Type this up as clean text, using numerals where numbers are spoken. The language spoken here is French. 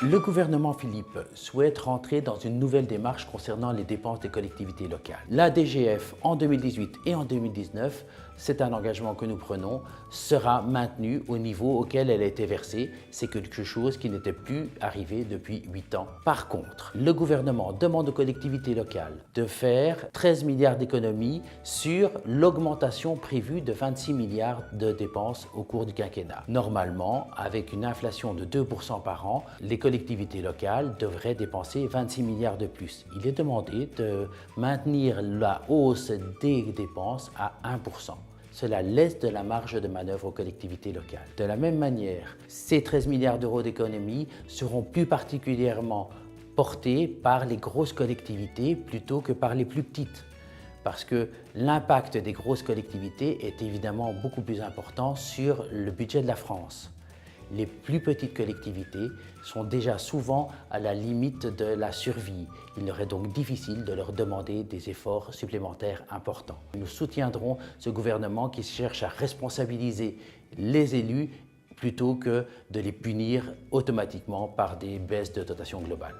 Le gouvernement Philippe souhaite rentrer dans une nouvelle démarche concernant les dépenses des collectivités locales. La DGF en 2018 et en 2019, c'est un engagement que nous prenons, sera maintenue au niveau auquel elle a été versée. C'est quelque chose qui n'était plus arrivé depuis 8 ans. Par contre, le gouvernement demande aux collectivités locales de faire 13 milliards d'économies sur l'augmentation prévue de 26 milliards de dépenses au cours du quinquennat. Normalement, avec une inflation de 2% par an, les collectivités locales devraient dépenser 26 milliards de plus. Il est demandé de maintenir la hausse des dépenses à 1%. Cela laisse de la marge de manœuvre aux collectivités locales. De la même manière, ces 13 milliards d'euros d'économies seront plus particulièrement portés par les grosses collectivités plutôt que par les plus petites. Parce que l'impact des grosses collectivités est évidemment beaucoup plus important sur le budget de la France. Les plus petites collectivités sont déjà souvent à la limite de la survie. Il leur est donc difficile de leur demander des efforts supplémentaires importants. Nous soutiendrons ce gouvernement qui cherche à responsabiliser les élus plutôt que de les punir automatiquement par des baisses de dotation globale.